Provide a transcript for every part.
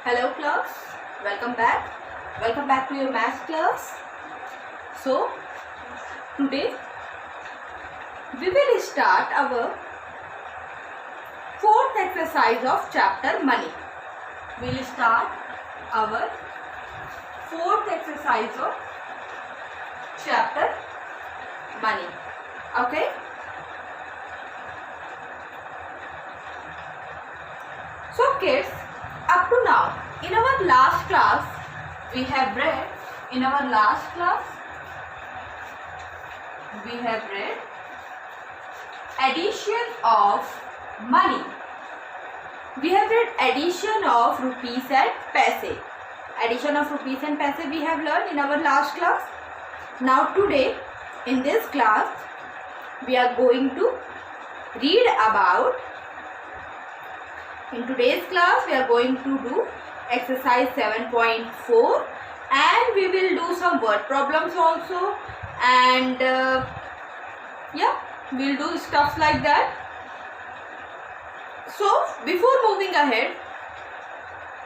Hello class, welcome back. Welcome back to your math class. So today we will start our fourth exercise of chapter money. We will start our fourth exercise of chapter money. Okay. So kids, up to now, in our last class, we have read addition of money. We have read addition of rupees and paise. Addition of rupees and paise we have learned in our last class. Now today, in this class, we are going to read about. In today's class, we are going to do exercise 7.4 and we will do some word problems also, and we will do stuff like that. So before moving ahead,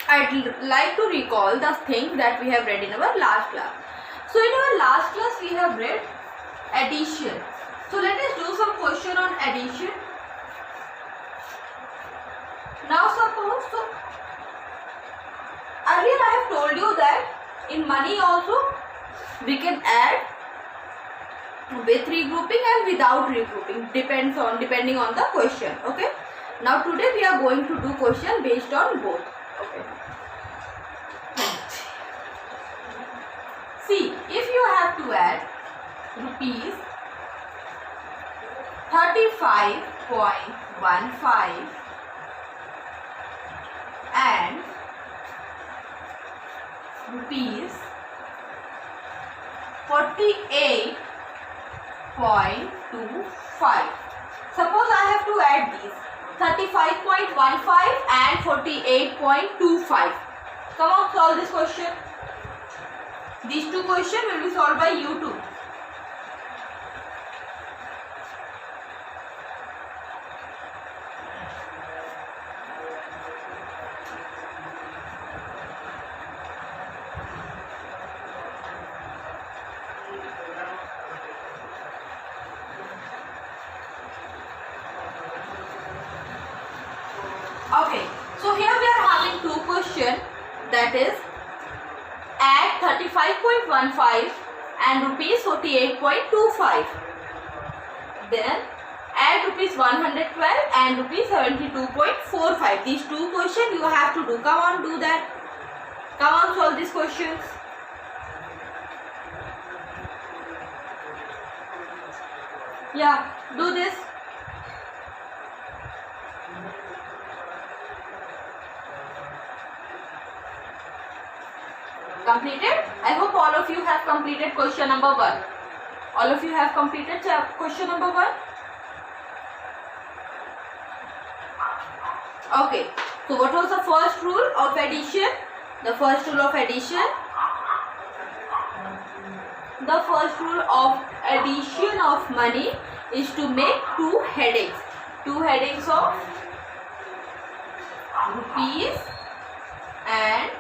I'd like to recall the things that we have read in our last class. So in our last class we have read addition. So let us do some question on addition. Now suppose, so earlier I have told you that in money also we can add with regrouping and without regrouping, depending on the question. Okay. Now today we are going to do question based on both. Okay. See, if you have to add rupees 35.15 and rupees 48.25. Suppose I have to add these 35.15 and 48.25. Come on, solve this question. These two questions will be solved by you too. Okay, so here we are having two questions, that is add 35.15 and rupees 48.25. Then add rupees 112 and rupees 72.45. These two questions you have to do. Come on, do that. Come on, solve these questions. Yeah, do this. Completed? I hope all of you have completed question number 1. All of you have completed question number 1? Okay. So what was the first rule of addition? The first rule of addition of money is to make two headings. Two headings of rupees and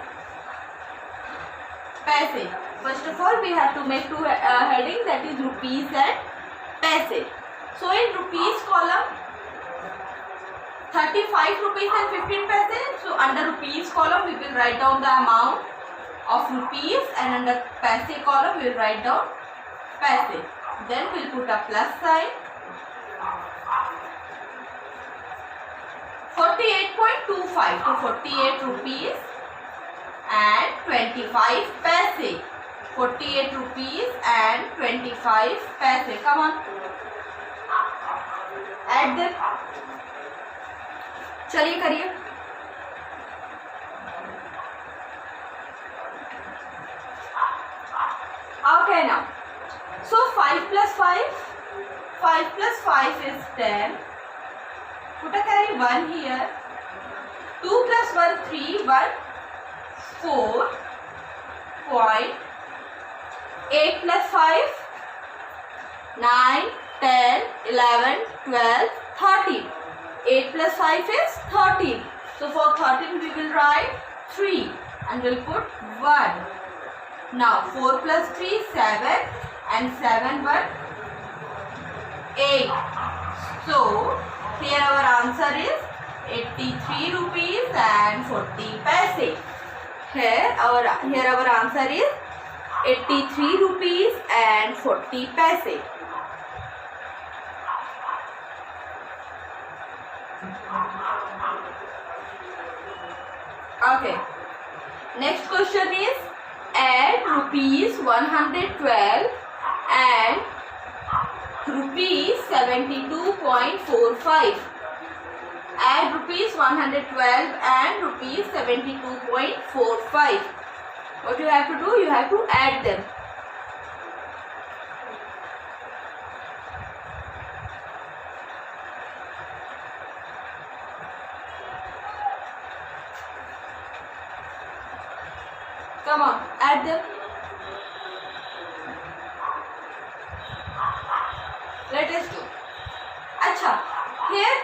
paise. First of all, we have to make two headings, that is rupees and paise. So in rupees column, 35 rupees and 15 paise. So under rupees column we will write down the amount of rupees, and under paise column we will write down paise. Then we will put a plus sign. 48.25 to 48 rupees and 25 paise. 48 rupees and 25 paise. Come on, add them. चलिए करिए. Okay, now so 5 plus 5 is 10. Put a carry 1 here. 2 plus 1 3, 1 4. 8 plus 5 9, 10, 11, 12, 13. 8 plus 5 is 13. So for 13 we will write 3 and we'll put 1. Now 4 plus 3 7 and 7 1 8. So here our answer is 83 rupees and 40 paise. Here our answer is 83 rupees and 40 paise. Okay. Next question is add rupees 112 and rupees 72.45. Add rupees 112 and rupees 72.45. What you have to do? You have to add them. Come on, add them. Let us do. Acha, here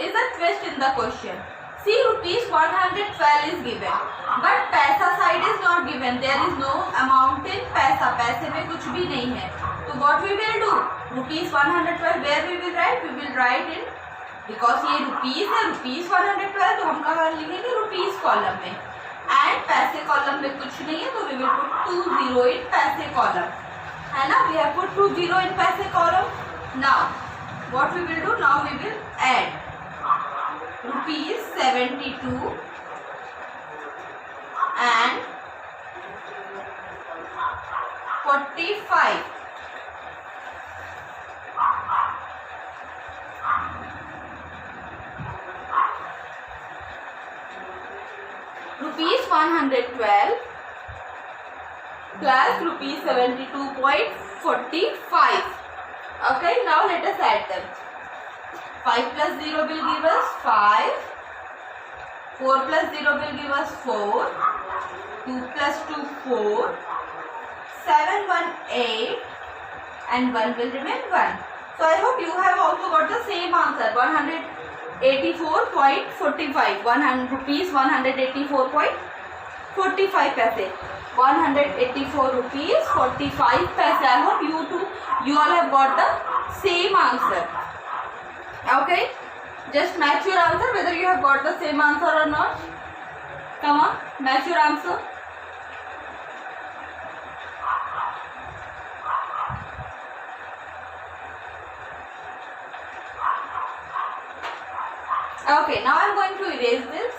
is a twist in the question. See, rupees 112 is given, but पैसा side is not given. There is no amount in पैसा. पैसे में कुछ भी नहीं है. So what we will do? Rupees 112. Where we will write? We will write in, because ये rupees है, rupees 112, तो हम कहाँ लिखेंगे? rupees कॉलम में. एंड पैसे कॉलम में कुछ नहीं है, तो we will put 20 in पैसे कॉलम, है ना? We have put 20 in पैसे column. Now what we will do? Now we will add rupees 72 and 45. Rupees 112 plus rupees 72.45. Okay, now let us add them. 5 plus 0 will give us 5. 4 plus 0 will give us 4. 2 plus 2 4. 7 1 8 and 1 will remain 1. So I hope you have also got the same answer, 184.45. 100 rupees 184.45 paise. 184 rupees 45 paise. I hope you all have got the same answer. Okay, just match your answer whether you have got the same answer or not. Come on, match your answer. Okay, now I am going to erase this.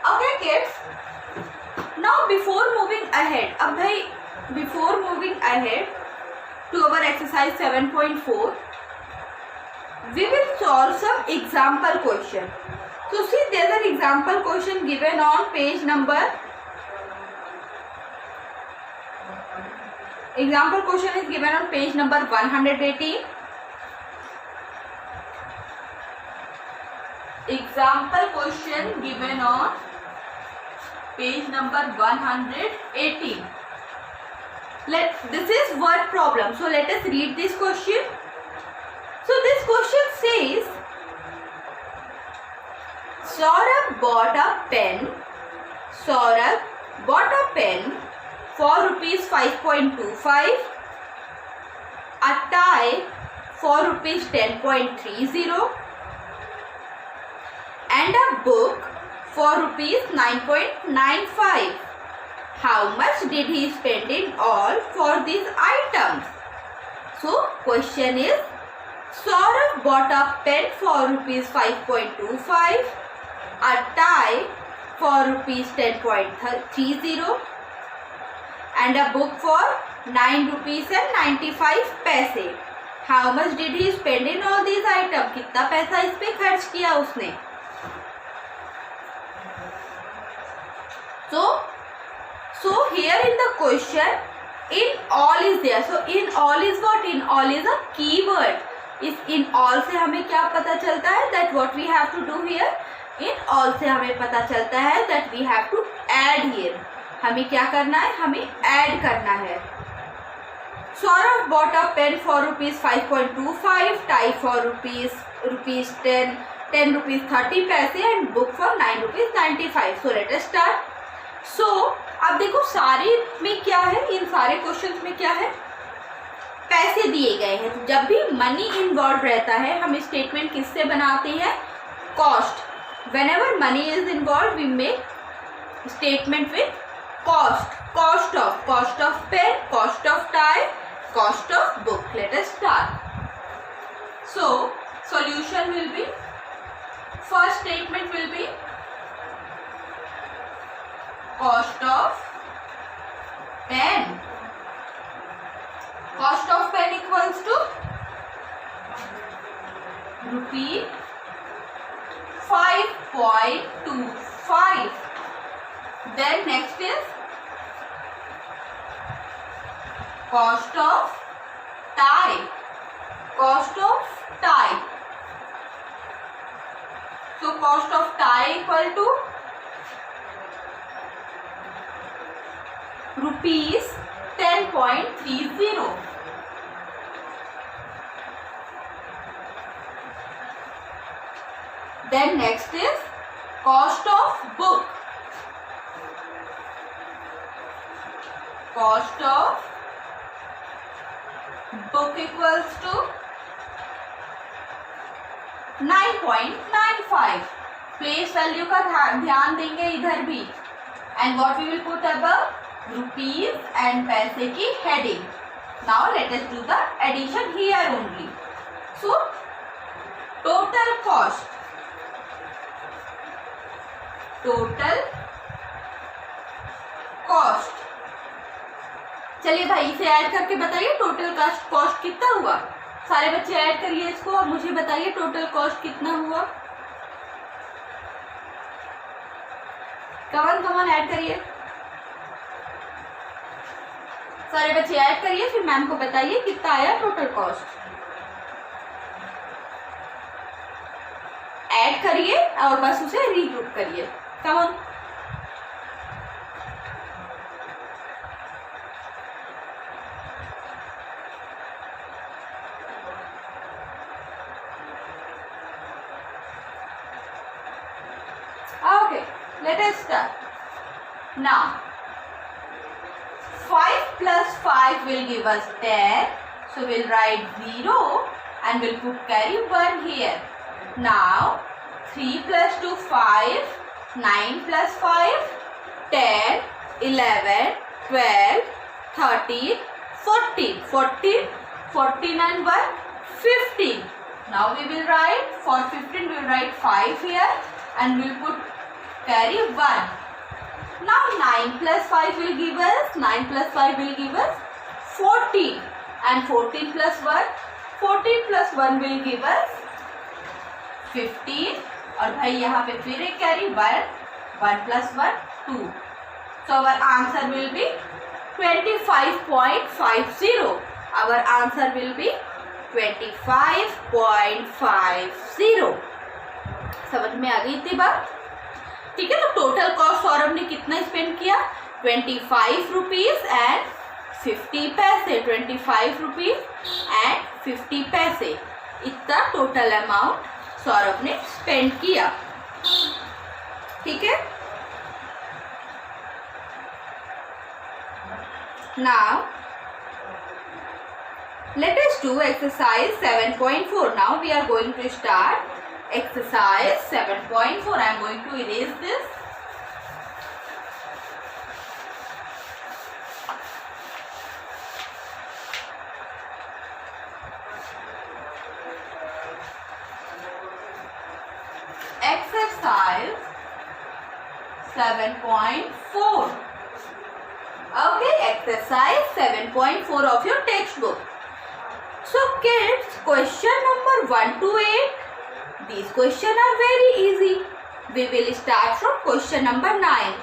Okay kids, now before moving ahead, before moving ahead to our exercise 7.4, we will solve some example question. So see, there is an example question given on page number. Example question is given on page number 118. Example question given on page number 118. This is word problem. So let us read this question. So this question says, Saurabh bought a pen. Saurabh bought a pen for rupees 5.25, a tie for rupees 10.30, and a book for rupees 9.95. How much did he spend in all for these items? So question is, Saurabh bought a pen for rupees 5.25, a tie for rupees 10.30, and a book for 9 rupees and 95 paise. How much did he spend in all these items? कितना पैसा इस पे खर्च किया उसने? So here in the question, in all is there. So in all is what? In all is a keyword. इस in all से हमें क्या पता चलता है? That what we have to do here? In all से हमें पता चलता है that we have to add here. हमें क्या करना है? हमें ऐड करना है. Saurav bought a pen for rupees 5.25, tie for rupees 10 rupees 30 पैसे and book for 9 rupees 95. So let us start. So अब देखो सारे में क्या है, इन सारे क्वेश्चंस में क्या है, पैसे दिए गए हैं. तो जब भी मनी इन्वॉल्व रहता है हम स्टेटमेंट किससे बनाते हैं, cost. Whenever money is involved we make statement with cost. Cost of pen, cost of tie, cost of book. Let us start. So solution will be, first statement will be cost of pen. Cost of pen equals to rupee 5.25. Then next is cost of tie. Cost of tie. So cost of tie equal to rupees 10.30. Then next is cost of book. Cost of book equals to 9.95. Place value का ध्यान देंगे इधर भी. And what we will put above, rupees and paise की heading. Now let us do the addition here only. So total cost, total cost. चलिए भाई इसे add करके बताइए टोटल कॉस्ट कितना हुआ. सारे बच्चे ऐड करिए इसको और मुझे बताइए टोटल कॉस्ट कितना हुआ. कमन ऐड करिए, सारे बच्चे ऐड करिए, फिर मैम को बताइए कितना आया टोटल कॉस्ट. ऐड करिए और बस उसे रीग्रुप करिए. कमन. Okay, let us start. Now 5 plus 5 will give us 10. So we'll write 0 and we'll put carry 1 here. Now 3 plus 2 5, 9 plus 5 10, 11, 12, 13, 14. 14 and 1 15. Now we will write, for 15 we will write 5 here and we will put carry 1. Now 9 plus 5 will give us 14 and 14 plus 1 will give us 15. और भाई यहाँ पे फिर एक carry 1 plus 1 2. So our answer will be 25.50. Our answer will be 25.50. समझ में आ गई इतनी बात. ठीक है. तो टोटल कॉस्ट सौरभ ने कितना स्पेंड किया, 25 रुपीज एंड 50 पैसे. 25 रुपीज एंड 50 पैसे इतना टोटल अमाउंट सौरभ ने स्पेंड किया. ठीक है. Now let us do exercise 7.4. Now we are going to start exercise 7.4. I am going to erase this. Exercise 7.4. Okay, exercise 7.4 of your textbook. So kids, question number 1 to 8, these questions are very easy. We will start from question number 9.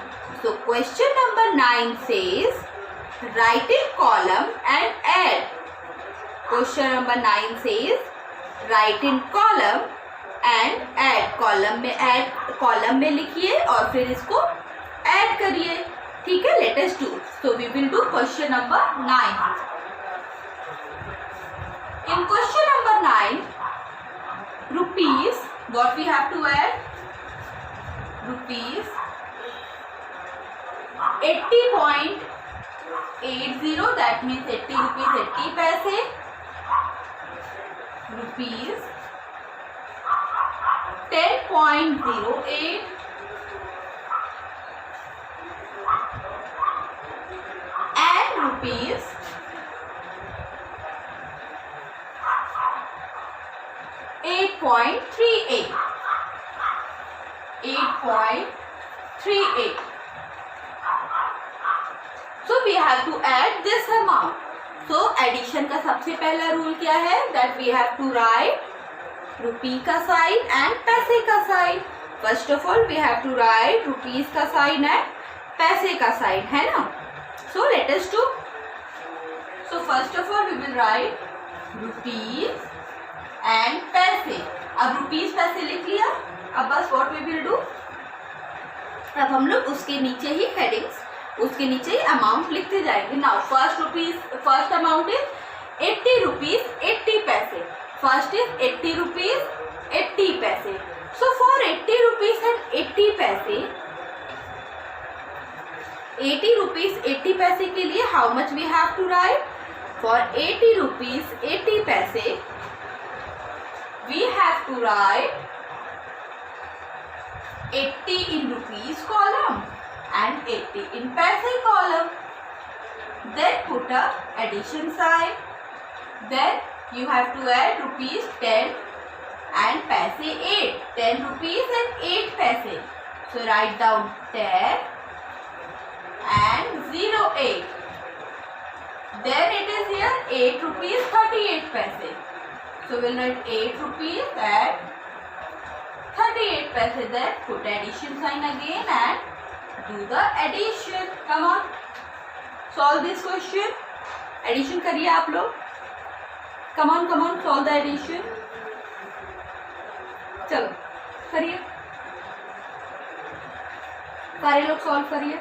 So question number 9 says, write in column and add. Question number 9 says, write in column and add. Column में लिखिए और फिर इसको add करिए. ठीक है. Let us do. So we will do question number 9. In question number 9, rupees, what we have to add? Rupees 80.80, that means 80 rupees 80 paise. Rupees 10.08 and rupees 8.38. 8.38. So we have to add this amount. So addition का सबसे पहला rule क्या है? That we have to write रुपी का sign and paise का sign. First of all we have to write rupees का sign and paise का sign, है ना. So let us do. So first of all we will write rupees and paise. अब rupees पैसे लिख लिया. अब बस व्हाट वी विल डू, अब हम लोग उसके नीचे ही हेडिंग्स, उसके नीचे ही अमाउंट लिखते जाएंगे. Now first amount is 80 rupees 80 पैसे. First is 80 rupees 80 paise. So for 80 rupees and 80 paise, 80 rupees 80 paise के लिए how much we have to write? For 80 rupees 80 paise, we have to write 80 in rupees column and 80 in paise column. Then put a addition sign. Then you have to add rupees 10 and paise 8. 10 rupees and 8 paise. So write down 10 and 08. Then it is here 8 rupees 38 paise. So we'll write 8 rupees and 38 paise. Then put addition sign again and do the addition. Come on, solve this question. Addition करिए आप लोग. Come on, solve the addition. चलो करिए, सारे लोग solve करिए.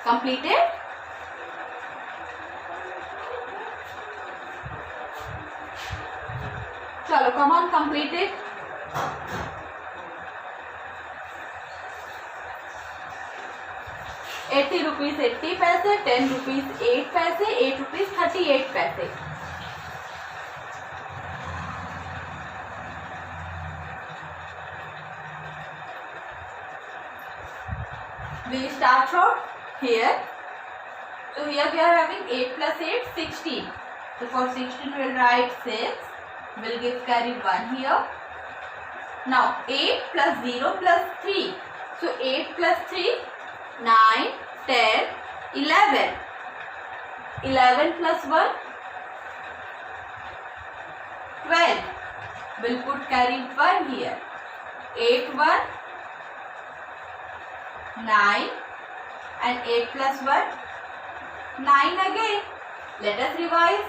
Completed? चलो come on, completed. 80 rupees 80 paise, 10 rupees 8 paise, 8 rupees 38 paise. We start from here. So here we are having 8 plus 8 16. So for 16 we will write 6. We'll give carry 1 here. Now 8 plus 0 plus 3. So 8 plus 3 9, 10, 11. 11 plus 1 12. We'll put carry 1 here. 8 1 9 and 8 plus 1 9 again. Let us revise.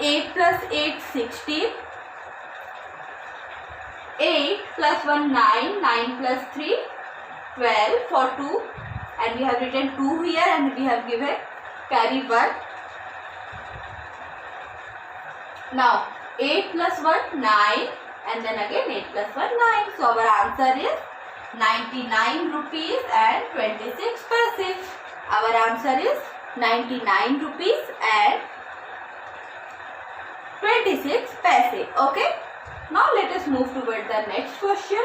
8 plus 8 16. 8 plus 1 9, 9 plus 3 12 for 2, and we have written 2 here and we have given carry 1. Now 8 plus 1 9 and then again 8 plus 1 9. So our answer is 99 rupees and 26 paise. Our answer is 99 rupees and 26 paise. Okay. Now let us move toward the next question.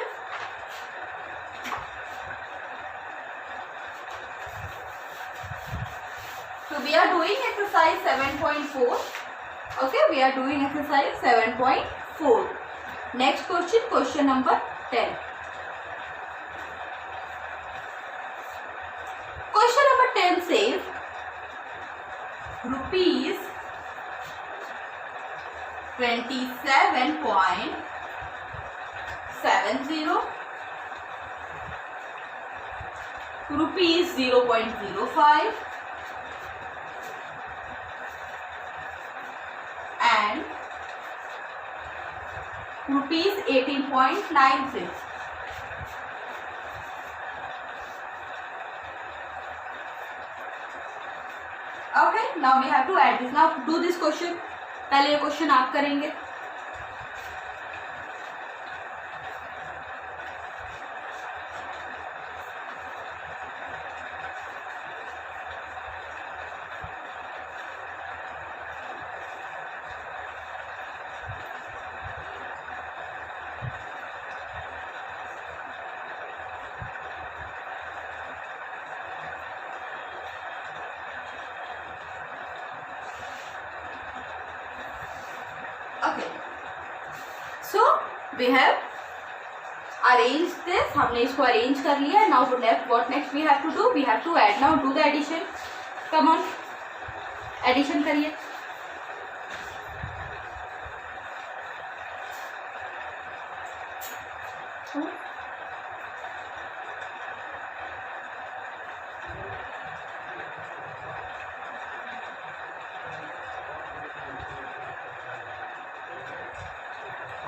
So we are doing exercise 7.4. Okay, we are doing exercise 7.4. Next question, question number 10. Question number 10 says rupees 27.70, rupees 0.05 and rupees 18.96. Okay, now we have to add this. Now do this question. पहले ये question आप करेंगे. Okay, so we have arranged this. हमने इसको arrange कर लिया. Now what next we have to do? We have to add. Now do the addition. Come on, addition करिए.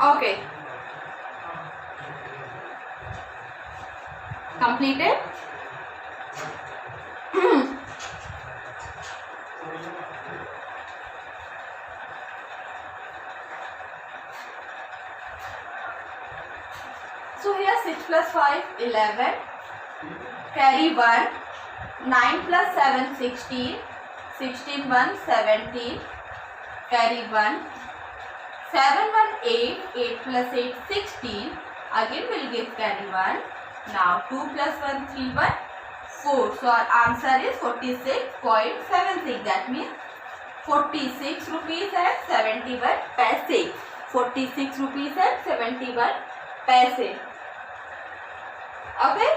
Okay, completed. So here 6 plus 5 11, carry 1, 9 plus 7 16, 16 1 17, carry 1, 7 1 8, 8 plus 8 16, again we'll give carry 1. Now 2 plus 1 3 1 4. So our answer is 46.76. That means 46 rupees and 71 paise. 46 rupees and 71 paise. Okay,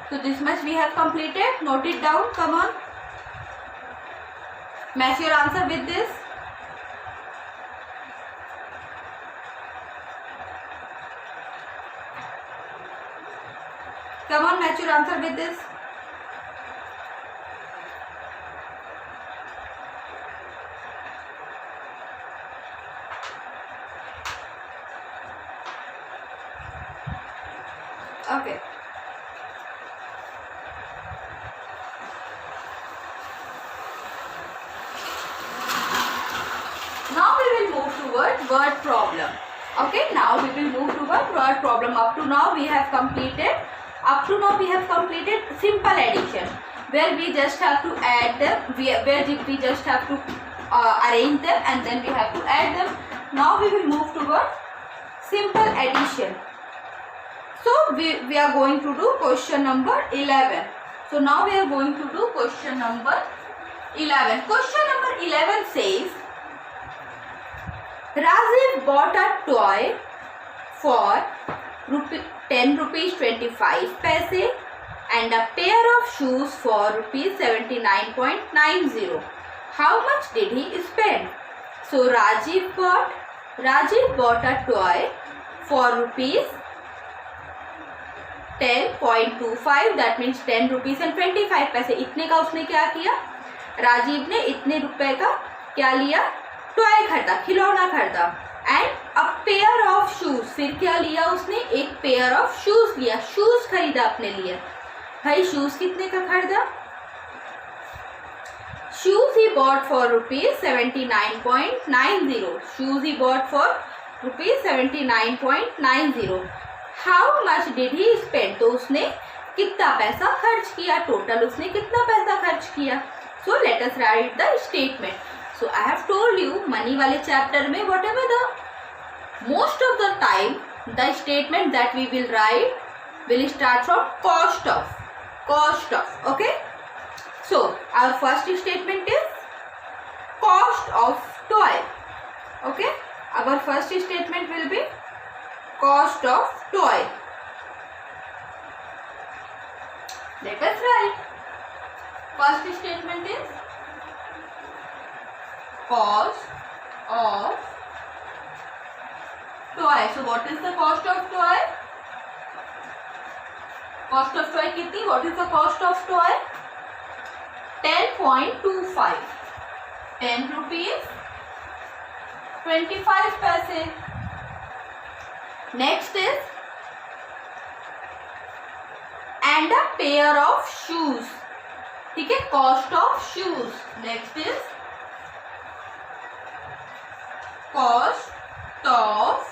so this much we have completed. Note it down. Come on, match your answer with this. Come on, match your answer with this. Okay. Now we will move toward word problem. Okay, now we will move toward word problem. Up to now we have completed simple addition, where we just have to add them, where we just have to arrange them and then we have to add them. Now we will move toward simple addition. So we are going to do question number 11. So now we are going to do question number 11. Question number 11 says, Rajiv bought a toy for 10 rupees 25 paise and a pair of shoes for rupees 79.90. How much did he spend? So Rajiv bought a toy for rupees 10.25. that means 10 rupees and 25 paise. इतने का उसने क्या किया? राजीव ने इतने रुपए का क्या लिया? टॉय खरीदा, खिलौना खरीदा. And a pair of shoes, फिर क्या लिया उसने? एक पेयर ऑफ शूज लिया, शूज खरीदा अपने लिए. भाई शूज कितने का खरीदा? Shoes he bought for rupees 79.90. Shoes he bought for rupees 79.90. How much did he spend? तो उसने कितना पैसा खर्च किया? टोटल उसने कितना पैसा खर्च किया? सो let us right the statement. So I have told you money वाले चैप्टर में whatever the most of the time the statement that we will write will start from cost of. Okay, so our first statement is cost of toy. Okay, our first statement will be cost of toy. Let us write. First statement is cost of toy. So what is the cost of toy? Cost of toy कितनी? What is the cost of toy? 10.25. 10 rupees 25 paise. Next is and a pair of shoes. ठीक है, cost of shoes. Next is cost of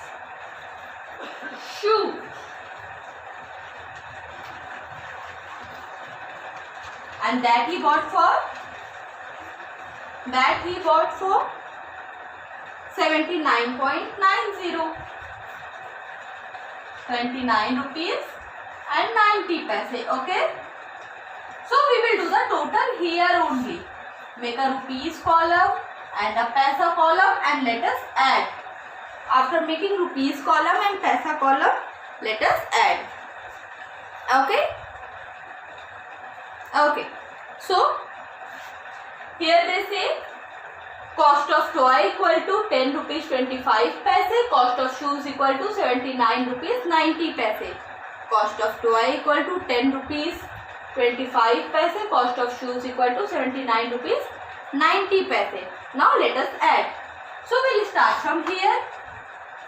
shoes. And that he bought for 79.90. 79 rupees and 90 paise. Okay. So we will do the total here only. Make a rupees column and a paisa column and let us add. After making rupees column and paisa column, let us add. Okay. Okay. So here they say cost of toy equal to 10 rupees 25 paise. Cost of shoes equal to 79 rupees 90 paise. Cost of toy equal to 10 rupees 25 paise. Cost of shoes equal to 79 rupees 90 paise. Now let us add. So we will start from here.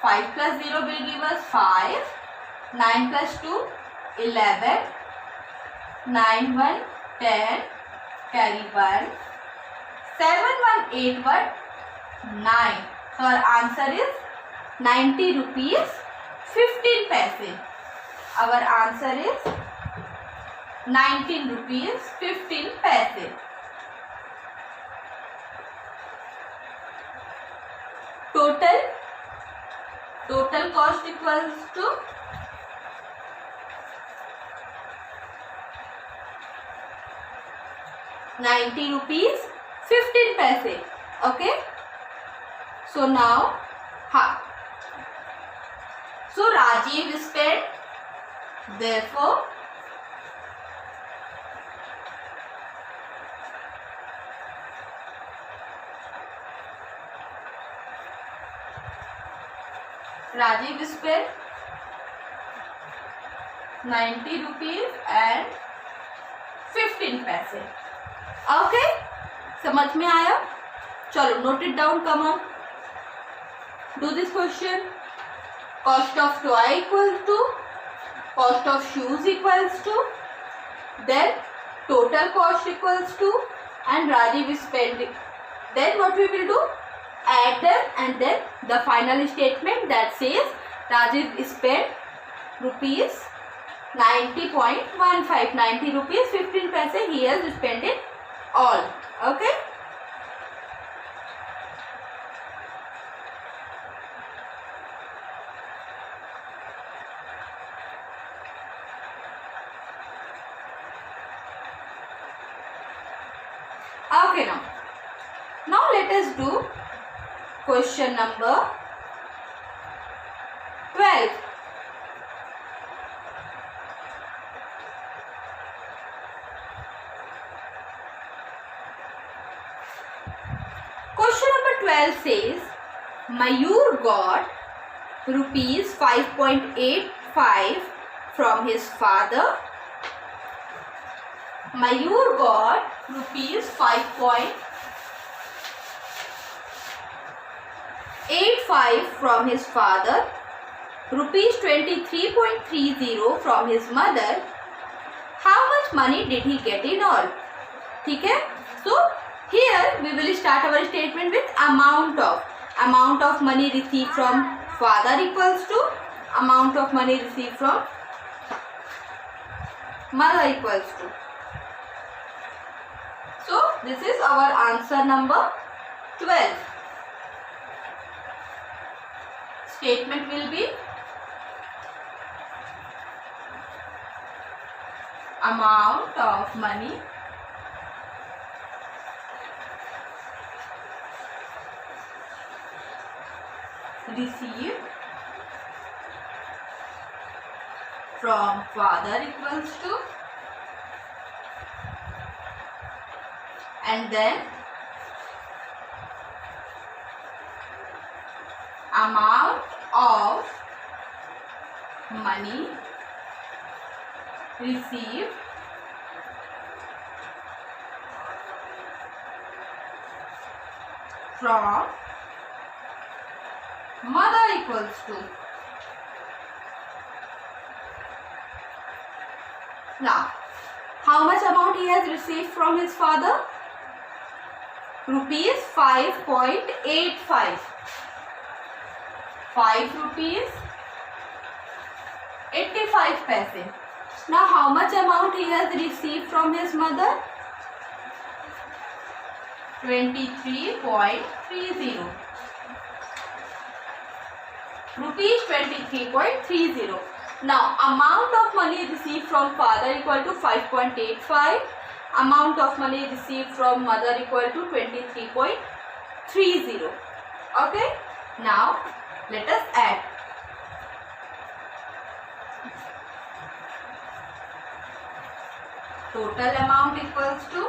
5 plus 0 will give us 5. 9 plus 2 11. 9 1 10. Carry 1. 7 1 8 1 9. So our answer is 90 rupees 15 paise. Our answer is 19 rupees 15 paise. Total cost equals to 90 rupees 15 paise. Okay. So now, so Rajiv spent, therefore Rajiv spent 90 rupees and 15 paise. Okay, समझ में आया? चलो note it down. Come on, do this question. Cost of toy equals to cost of shoes equals to, then total cost equals to, and Rajiv is spending. Then what we will do? Add them and then the final statement that says Rajiv spent rupees 90.15. 90 rupees 15 paise he has spent it all. Okay. Okay, now let us do question number 12. Question number 12 says Mayur got rupees 5.85 from his father. Mayur got rupees 5.85 from his father, rupees 23.30 from his mother. How much money did he get in all? ठीक है? So here we will start our statement with amount of money received from father equals to amount of money received from mother equals to. So this is our answer number 12. Statement will be amount of money received from father equals to, and then amount of money received from mother equals to. Now, how much amount he has received from his father? Rupees 5.85. 5 rupees 85 paise. Now, how much amount he has received from his mother? 23.30. Rupees 23.30. Now, amount of money received from father equal to 5.85. Amount of money received from mother equal to 23.30. Okay. Now, let us add. Total amount equals to,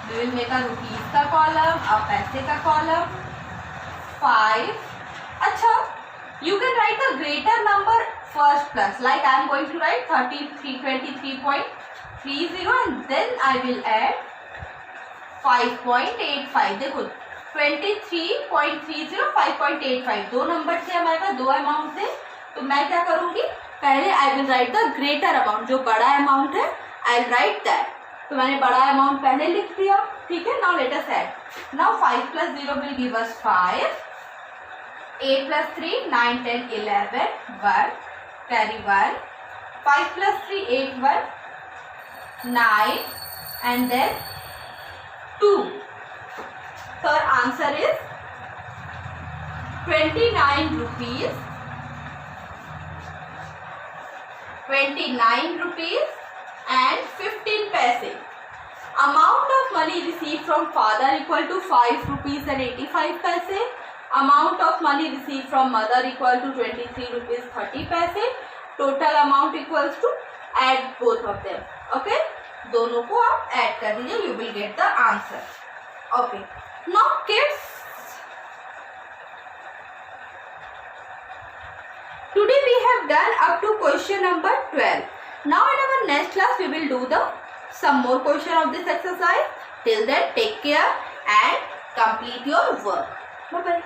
we will make a rupees का column, a पैसे का column, 5. अच्छा, you can write the greater number first plus, like I am going to write 23.30 and then I will add 5.85. देखो 23.30 5.85 दो number से हमारे पास दो amount थे, तो मैं क्या करूँगी, पहले I will write the greater amount, जो बड़ा अमाउंट है आई विल राइट दैट. तो मैंने बड़ा अमाउंट पहले लिख दिया. ठीक है. Now let us add. Now 5 plus 0 will give us 5. 8 plus 3 9 10 11 1 carry 1. 5 plus 3 8 1 9 and then 2. So our answer is 29 rupees. 29 rupees and 15 paise. Amount of money received from father equal to 5 rupees and 85 paise. Amount of money received from mother equal to 23 rupees 30 paise. Total amount equals to, add both of them. Okay. दोनों को आप add कर दीजिए. You will get the answer. Okay. Now kids, today we have done up to question number 12. Now in our next class we will do some more question of this exercise. Till then, take care and complete your work. Bye bye.